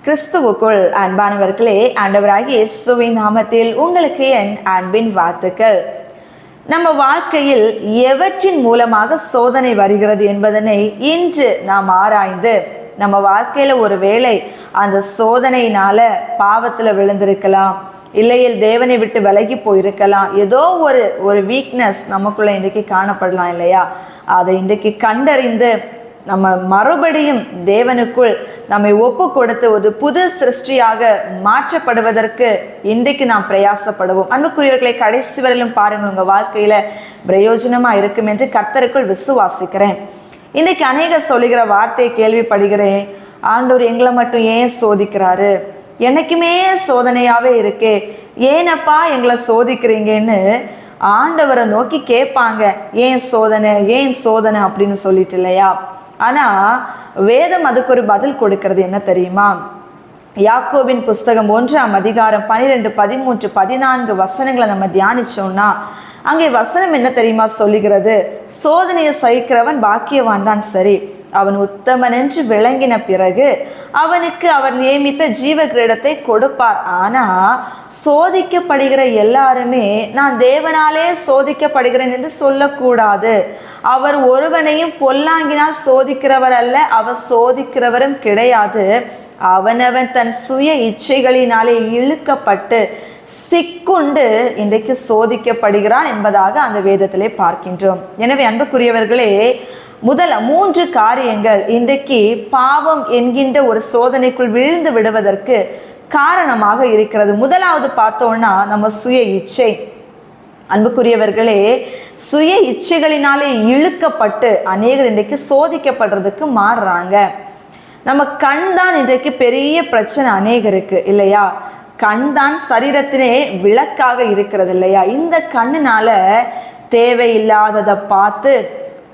கிறிஸ்துவுக்குள் அன்பானவர்களே, ஆண்டவராகிய இயேசுவின் நாமத்தில் உங்களுக்கு என் அன்பின் வாழ்த்துக்கள். நம்ம வாழ்க்கையில் எவற்றின் மூலமாக சோதனை வருகிறது என்பதனை இன்று நாம் ஆராய்ந்து, நம்ம வாழ்க்கையில ஒருவேளை அந்த சோதனையினால பாவத்துல விழுந்திருக்கலாம், இல்லையில் தேவனை விட்டு விலகி போயிருக்கலாம், ஏதோ ஒரு வீக்னஸ் நமக்குள்ள இன்றைக்கு காணப்படலாம் இல்லையா? அதை இன்றைக்கு கண்டறிந்து நம்ம மறுபடியும் தேவனுக்குள் நம்மை ஒப்பு கொடுத்து ஒரு புது சிருஷ்டியாக மாற்றப்படுவதற்கு இன்றைக்கு நாம் பிரயாசப்படுவோம். அன்புக்குரியவர்களை, கடைசி வரையிலும் பாருங்கள், உங்கள் வாழ்க்கையில பிரயோஜனமா இருக்கும் என்று கர்த்தருக்குள் விசுவாசிக்கிறேன். இன்னைக்கு அநேகர் சொல்லுகிற வார்த்தையை கேள்விப்படுகிறேன். ஆண்டவர் எங்களை மட்டும் ஏன் சோதிக்கிறாரு? எனக்குமே சோதனையாவே இருக்கே, ஏனப்பா எங்களை சோதிக்கிறீங்கன்னு ஆண்டவரை நோக்கி கேட்பாங்க. ஏன் சோதனை, ஏன் சோதனை அப்படின்னு சொல்லிட்டு இல்லையா? ஆனா வேதம் அதுக்கு ஒரு பதில் கொடுக்கிறது. என்ன தெரியுமா? யாக்கோபின் புஸ்தகம் 1ஆம் அதிகாரம் 12, 13, 14 வசனங்களை நம்ம தியானிச்சோம்னா அங்கே வசனம் என்ன தெரியுமா சொல்லுகிறது? சோதனையை சகிக்கிறவன் பாக்கியவான் தான், சரி, அவன் உத்தமன் என்று விளங்கின பிறகு அவனுக்கு அவர் நியமித்த ஜீவ கிரீடத்தை கொடுப்பார். ஆனா சோதிக்கப்படுகிற எல்லாருமே நான் தேவனாலே சோதிக்கப்படுகிறேன் என்று சொல்லக்கூடாது. அவர் ஒருவனையும் பொல்லாங்கினால் சோதிக்கிறவர் அல்ல, அவர் சோதிக்கிறவரும் கிடையாது. அவனவன் தன் சுய இச்சைகளினாலே இழுக்கப்பட்டு சிக்குண்டு இன்றைக்கு சோதிக்கப்படுகிறான் என்பதாக அந்த வேதத்திலே பார்க்கின்றோம். எனவே அன்புக்குரியவர்களே, முதல் 3 காரியங்கள் இன்றைக்கு பாவம் என்கின்ற ஒரு சோதனைக்குள் விழுந்து விடுவதற்கு காரணமாக இருக்கிறது. முதலாவது பார்த்தோம்னா நம்ம சுய இச்சை. அன்புக்குரியவர்களே, சுய இச்சைகளினாலே இழுக்கப்பட்டு அநேகர் இன்றைக்கு சோதிக்கப்படுறதுக்கு மாறுறாங்க. நம்ம கண் தான் இன்றைக்கு பெரிய பிரச்சனை அநேகருக்கு இல்லையா? கண் தான் சரீரத்தினே விளக்காக இருக்கிறது இல்லையா? இந்த கண்ணுனால தேவையில்லாததை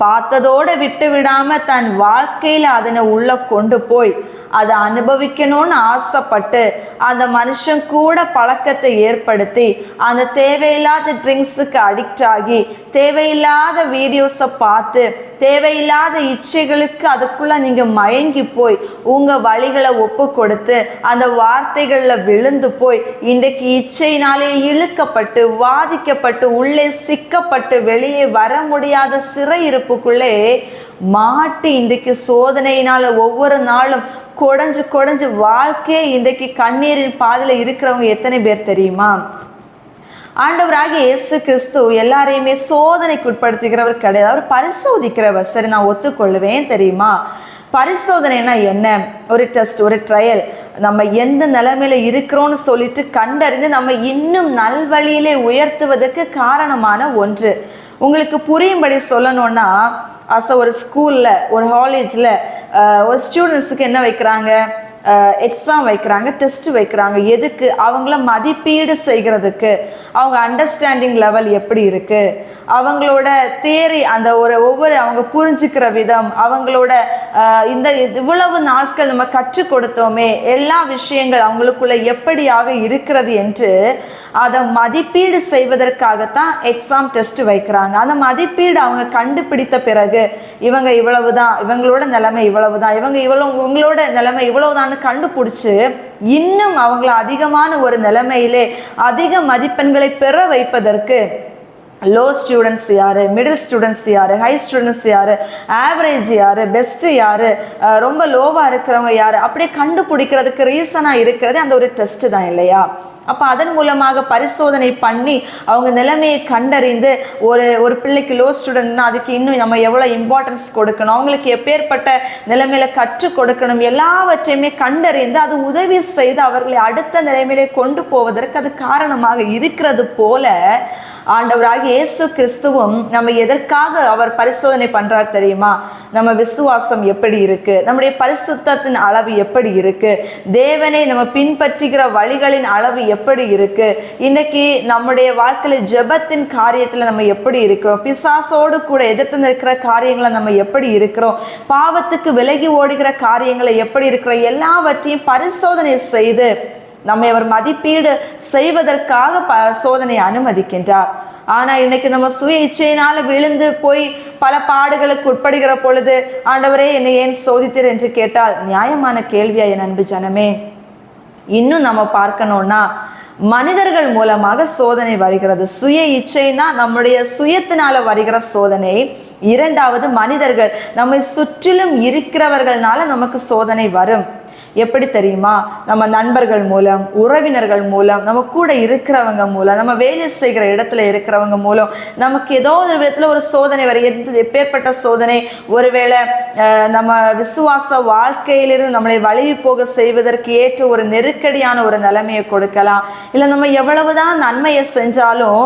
பார்த்ததோடு விட்டு விடாம தன் வாழ்க்கையில அதனை உள்ள கொண்டு போய் அதை அனுபவிக்கணும்னு ஆசைப்பட்டு அந்த மனுஷன் கூட பழக்கத்தை ஏற்படுத்தி அந்த தேவையில்லாத ட்ரிங்க்ஸுக்கு அடிக்ட் ஆகி தேவையில்லாத வீடியோஸை பார்த்து தேவையில்லாத இச்சைகளுக்கு அதுக்குள்ள நீங்க மயங்கி போய் உங்க வழிகளை ஒப்பு கொடுத்து அந்த வார்த்தைகள்ல விழுந்து போய் இன்றைக்கு இச்சையினாலே இழுக்கப்பட்டு வாதிக்கப்பட்டு உள்ளே சிக்கப்பட்டு வெளியே வர முடியாத சிறையிருப்புக்குள்ளே மாட்டி இன்றைக்கு சோதனையினால ஒவ்வொரு நாளும் குடைஞ்சு வாழ்க்கையே இன்றைக்கு கண்ணீரின் பாதையில இருக்கிறவங்க எத்தனை பேர் தெரியுமா? ஆண்டவராகிய இயேசு கிறிஸ்து எல்லாரையுமே சோதனைக்கு உட்படுத்துகிறவர் கிடையாது, அவர் பரிசோதிக்கிறவர். சரி, நான் ஒத்துக்கொள்ளுவேன். தெரியுமா, பரிசோதனைனா என்ன? ஒரு டெஸ்ட், ஒரு ட்ரையல். நம்ம எந்த நிலைமையில இருக்கிறோம்னு சொல்லிட்டு கண்டறிந்து நம்ம இன்னும் நல்வழியிலே உயர்த்துவதற்கு காரணமான ஒன்று. உங்களுக்கு புரியும்படி சொல்லணும்னா, ஒரு ஸ்கூல்ல, ஒரு காலேஜ்ல ஒரு ஸ்டூடெண்ட்ஸுக்கு என்ன வைக்கிறாங்க? எக்ஸாம் வைக்கிறாங்க, டெஸ்ட் வைக்கிறாங்க. எதுக்கு? அவங்கள மதிப்பீடு செய்கிறதுக்கு. அவங்க அண்டர்ஸ்டாண்டிங் லெவல் எப்படி இருக்கு, அவங்களோட தியரி, அந்த ஒவ்வொரு அவங்க புரிஞ்சுக்கிற விதம், அவங்களோட இந்த இவ்வளவு நாட்கள் நம்ம கற்றுக் கொடுத்தோமே எல்லா விஷயங்கள் அவங்களுக்குள்ள எப்படியாக இருக்கிறது என்று அதை மதிப்பீடு செய்வதற்காகத்தான் எக்ஸாம் டெஸ்ட் வைக்கிறாங்க. அந்த மதிப்பீடு அவங்க கண்டுபிடித்த பிறகு இவங்க இவ்வளவுதான், இவங்களோட நிலைமை இவ்வளவுதான், இவங்களோட நிலைமை இவ்வளவுதான் கண்டுபிடிச்சு இன்னும் அவங்கள அதிகமான ஒரு நிலைமையிலே அதிக மதிப்பெண்களை பெற வைப்பதற்கு லோ ஸ்டூடெண்ட்ஸ் யாரு, மிடில் ஸ்டூடெண்ட்ஸ் யாரு, ஹை ஸ்டூடெண்ட்ஸ் யாரு, ஆவரேஜ் யாரு, பெஸ்ட் யாரு, ரொம்ப லோவா இருக்கிறவங்க யாரு, அப்படியே கண்டுபிடிக்கிறதுக்கு ரீசனா இருக்கிறது அந்த ஒரு டெஸ்ட் தான் இல்லையா? அப்போ அதன் மூலமாக பரிசோதனை பண்ணி அவங்க நிலைமையை கண்டறிந்து ஒரு பிள்ளைக்கு லோ ஸ்டூடெண்ட்னா அதுக்கு இன்னும் நம்ம எவ்வளோ இம்பார்ட்டன்ஸ் கொடுக்கணும், அவங்களுக்கு எப்பேற்பட்ட நிலைமையில கற்றுக் கொடுக்கணும், எல்லாவற்றையுமே கண்டறிந்து அது உதவி செய்து அவர்களை அடுத்த நிலைமையிலே கொண்டு போவதற்கு அது காரணமாக இருக்கிறது போல ஆண்டவராகிய இயேசு கிறிஸ்துவும் நம்ம எதற்காக அவர் பரிசோதனை பண்றார் தெரியுமா? நம்ம விசுவாசம் எப்படி இருக்கு, நம்முடைய பரிசுத்தத்தின் அளவு எப்படி இருக்கு, தேவனை நம்ம பின்பற்றுகிற வழிகளின் அளவு எப்படி இருக்கு, இன்னைக்கு நம்முடைய வாழ்க்கையில ஜெபத்தின் காரியத்துல நம்ம எப்படி இருக்கிறோம், பிசாசோடு கூட எதிர்த்து நிற்கிற காரியங்களை நம்ம எப்படி இருக்கிறோம், பாவத்துக்கு விலகி ஓடுகிற காரியங்களை எப்படி இருக்கிறோம், எல்லாவற்றையும் பரிசோதனை செய்து நம்மை அவர் மதிப்பீடு செய்வதற்காக சோதனையை அனுமதிக்கின்றார். ஆனா இன்னைக்கு நம்ம சுய இச்சையினால விழுந்து போய் பல பாடுகளுக்கு உட்படுகிற பொழுது ஆண்டவரே என்னை ஏன் சோதித்தீர் என்று கேட்டால் நியாயமான கேள்வியா என் அன்பு ஜனமே? இன்னும் நம்ம பார்க்கணும்னா மனிதர்கள் மூலமாக சோதனை வருகிறது. சுய இச்சைனா நம்முடைய சுயத்தினால வருகிற சோதனை. இரண்டாவது, மனிதர்கள் நம்மை சுற்றிலும் இருக்கிறவர்கள்னால நமக்கு சோதனை வரும். எப்படி தெரியுமா? நம்ம நண்பர்கள் மூலம், உறவினர்கள் மூலம், நம்ம கூட இருக்கிறவங்க மூலம், நம்ம வேலை செய்கிற இடத்துல இருக்கிறவங்க மூலம் நமக்கு ஏதோ ஒரு விதத்துல ஒரு சோதனை வரும். எப்பேற்பட்ட சோதனை? ஒருவேளை நம்ம விசுவாச வாழ்க்கையிலிருந்து நம்மளை வழி போக செய்வதற்கு ஏற்ற ஒரு நெருக்கடியான ஒரு நிலைமையை கொடுக்கலாம். இல்லை நம்ம எவ்வளவுதான் நன்மையை செஞ்சாலும்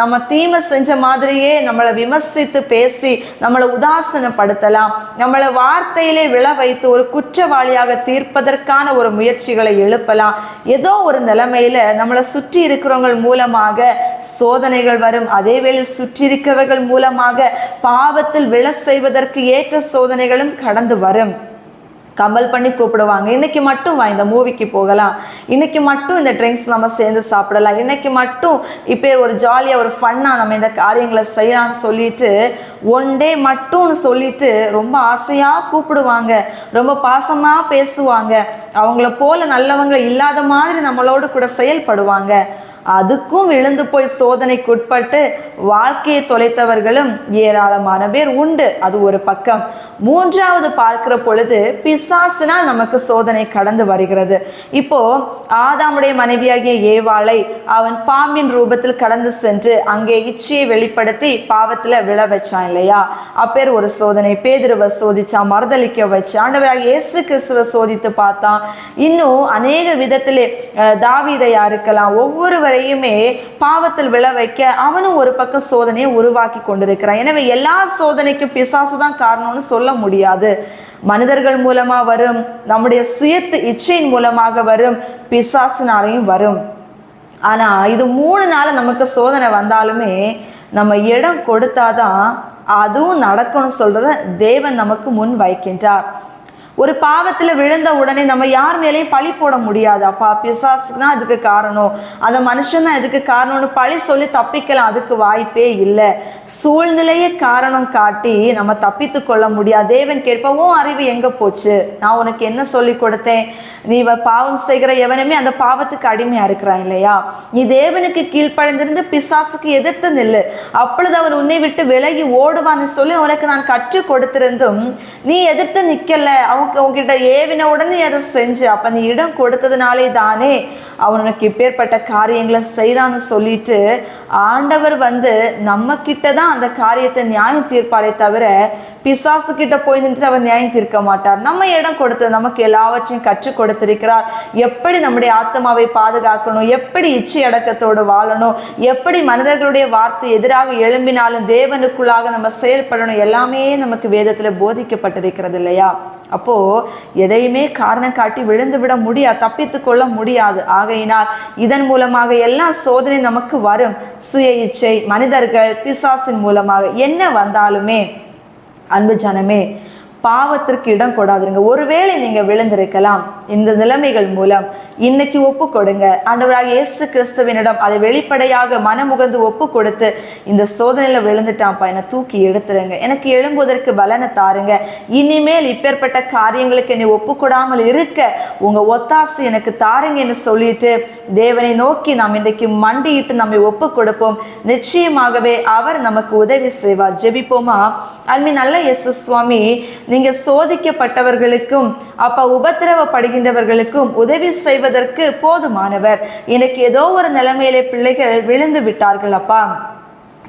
நம்ம தீமை செஞ்ச மாதிரியே நம்மளை விமர்சித்து பேசி நம்மளை உதாசனப்படுத்தலாம். நம்மளை வார்த்தையிலே விழ வைத்து ஒரு குற்றவாளியாக தீர்ப்பதற்கான ஒரு முயற்சிகளை எழுப்பலாம். ஏதோ ஒரு நிலைமையில நம்மளை சுற்றி இருக்கிறவங்க மூலமாக சோதனைகள் வரும். அதே வேளை சுற்றி இருக்கிறவர்கள் மூலமாக பாவத்தில் விழ செய்வதற்கு ஏற்ற சோதனைகளும் கடந்து வரும். கம்பல் பண்ணி கூப்பிடுவாங்க. இன்னைக்கு மட்டும் வா, இந்த மூவிக்கு போகலாம், இன்னைக்கு மட்டும் இந்த ட்ரிங்க்ஸ் நம்ம சேர்ந்து சாப்பிடலாம், இன்னைக்கு மட்டும் இப்போ ஒரு ஜாலியாக ஒரு ஃபன்னாக நம்ம இந்த காரியங்களை செய்யலாம்னு சொல்லிட்டு ஒன் டே மட்டும்னு சொல்லிட்டு ரொம்ப ஆசையாக கூப்பிடுவாங்க, ரொம்ப பாசமாக பேசுவாங்க, அவங்கள போல நல்லவங்க இல்லாத மாதிரி நம்மளோடு கூட செயல்படுவாங்க. அதுக்கும் விழுந்து போய் சோதனைக்கு உட்பட்டு வாழ்க்கையை தொலைத்தவர்களும் ஏராளமான பேர் உண்டு. அது ஒரு பக்கம். மூன்றாவது பார்க்கிற பொழுது பிசாசினால் நமக்கு சோதனை கடந்து வருகிறது. இப்போ ஆதாமுடைய மனைவியாகிய ஏவாளை அவன் பாம்பின் ரூபத்தில் கடந்து சென்று அங்கே இச்சையை வெளிப்படுத்தி பாவத்துல விழ வச்சான் இல்லையா? அப்பேர் ஒரு சோதனை. பேதுருவை சோதிச்சான், மறுதளிக்க வச்சான். ஆண்டவராகிய இயேசு கிறிஸ்துவை சோதித்து பார்த்தான். இன்னும் அநேக விதத்திலே தாவீதையா இருக்கலாம், ஒவ்வொருவரையுமே பாவத்தில் விழ வைக்க அவனும் ஒரு பக்கம் சோதனையை உருவாக்கி கொண்டிருக்கிறான். எனவே எல்லா சோதனைக்கும் பிசாசு தான் காரணம்னு சொல்ல முடியாது. மனிதர்கள் மூலமா வரும், நம்முடைய சுயத்து இச்சையின் மூலமாக வரும், பிசாசுனாலையும் வரும். ஆனா இது 3 நாள் நமக்கு சோதனை வந்தாலுமே நம்ம இடம் கொடுத்தாதான் அதுவும் நடக்கணும்னு சொல்றத தேவன் நமக்கு முன் வைக்கின்றார். ஒரு பாவத்துல விழுந்த உடனே நம்ம யார் மேலேயும் பழி போட முடியாது. அப்பா பிசாசு தான் அதுக்கு காரணம், அந்த மனுஷன் தான் இதுக்கு காரணம்னு பழி சொல்லி தப்பிக்கலாம், அதுக்கு வாய்ப்பே இல்லை. சூழ்நிலையை காரணம் காட்டி நம்ம தப்பித்து கொள்ள முடியாது. தேவன் கேட்பவும் அறிவு எங்க போச்சு? நான் உனக்கு என்ன சொல்லி கொடுத்தேன்? நீ பாவம் செய்கிற எவனுமே அந்த பாவத்துக்கு அடிமையா இருக்கிறான் இல்லையா? நீ தேவனுக்கு கீழ்ப்படைந்திருந்து பிசாசுக்கு எதிர்த்து நில்லு, அப்பொழுது அவன் உன்னை விட்டு விலகி ஓடுவான்னு சொல்லி உனக்கு நான் கற்றுக் கொடுத்திருந்தும் நீ எதிர்த்து நிக்கல. உன்கிட்ட ஏவின உடனே அதை செஞ்சு, அப்ப நீ இடம் கொடுத்ததுனாலே தானே அவனுக்கு இப்பேற்பட்ட காரியங்களை செய்தான்னு சொல்லிட்டு ஆண்டவர் நம்ம கிட்ட தான் அந்த காரியத்தை நியாயம் தீர்ப்பாரே தவிர பிசாசு கிட்ட போய் நின்று அவர் நியாயம் தீர்க்க மாட்டார். நம்ம இடம் கொடுத்து நமக்கு எல்லாவற்றையும் கற்றுக் கொடுத்திருக்கிறார். எப்படி நம்முடைய ஆத்மாவை பாதுகாக்கணும், எப்படி இச்சை அடக்கத்தோடு வாழணும், எப்படி மனிதர்களுடைய வார்த்தை எதிராக எழும்பினாலும் தேவனுக்குள்ளாக நம்ம செயல்படணும், எல்லாமே நமக்கு வேதத்துல போதிக்கப்பட்டிருக்கிறது இல்லையா? அப்போ எதையுமே காரணம் காட்டி விழுந்து விட முடியாது, தப்பித்து கொள்ள முடியாது. ஆகையினால் இதன் மூலமாக எல்லா சோதனை நமக்கு வரும். சுய இச்சை, மனிதர்கள், பிசாசின் மூலமாக என்ன வந்தாலுமே அன்பு ஜனமே, பாவத்திற்கு இடம் கொடாதுங்க. ஒருவேளை நீங்க விழுந்திருக்கலாம். இந்த நிலைமைகள் மூலம் இன்னைக்கு ஒப்பு கொடுங்க. ஆண்டவராக இயேசு கிறிஸ்துவினிடம் அதை வெளிப்படையாக மனமுகந்து ஒப்பு கொடுத்து, இந்த சோதனையில விழுந்துட்டான்ப்பா, என்னை தூக்கி எடுத்துருங்க, எனக்கு எழும்புவதற்கு பலனை தாருங்க, இனிமேல் இப்பேற்பட்ட காரியங்களுக்கு என்னை ஒப்பு கொடாமல் இருக்க உங்க ஒத்தாசு எனக்கு தாருங்கன்னு சொல்லிட்டு தேவனை நோக்கி நாம் இன்றைக்கு மண்டியிட்டு நம்மை ஒப்பு கொடுப்போம். நிச்சயமாகவே அவர் நமக்கு உதவி செய்வார். ஜெபிப்போமா? அல்மி நல்ல இயேசு சுவாமி, நீங்க சோதிக்கப்பட்டவர்களுக்கும் அப்ப உபத்திரவப்படுகின்றவர்களுக்கும் உதவி செய்வதற்கு போதுமானவர். எனக்கு ஏதோ ஒரு நிலைமையிலே பிள்ளைகள் விழுந்து விட்டார்கள் அப்பா.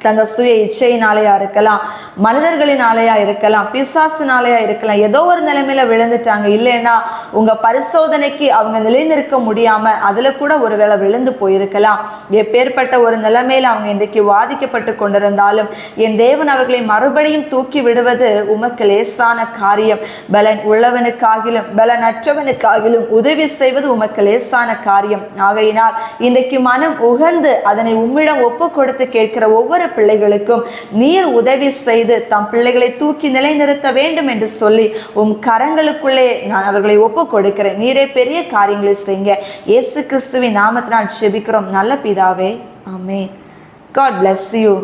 தங்கள் சுய இச்சையினாலேயா இருக்கலாம், மனிதர்களினாலேயா இருக்கலாம், பிசாசினாலேயா இருக்கலாம், ஏதோ ஒரு நிலைமையில விழுந்துட்டாங்க. இல்லைன்னா உங்க பரிசோதனைக்கு அவங்க நிலைநிற்க முடியாம அதுல கூட ஒருவேளை விழுந்து போயிருக்கலாம். எப்பேற்பட்ட ஒரு நிலைமையில அவங்க இன்றைக்கு வாதிக்கப்பட்டு கொண்டிருந்தாலும் என் தேவன் அவர்களை மறுபடியும் தூக்கி விடுவது உமக்கு லேசான காரியம். பலன் உள்ளவனுக்காகிலும் பலனற்றவனுக்காகிலும் உதவி செய்வது உமக்கு லேசான காரியம். ஆகையினால் இன்றைக்கு மனம் உகந்து அதனை உம்மிடம் ஒப்பு கொடுத்து கேட்கிற ஒவ்வொரு பிள்ளைகளுக்கும் நீர் உதவி செய்து தம் பிள்ளைகளை தூக்கி நிலைநிறுத்த வேண்டும் என்று சொல்லி உம் கரங்களுக்குள்ளே நான் அவர்களை ஒப்பு கொடுக்கிறேன். நீரே பெரிய காரியங்களை செய்யுங்க. இயேசு கிறிஸ்துவின் நாமத்தினால் ஜெபிக்கிறோம் நல்ல பிதாவே, ஆமென். God bless you.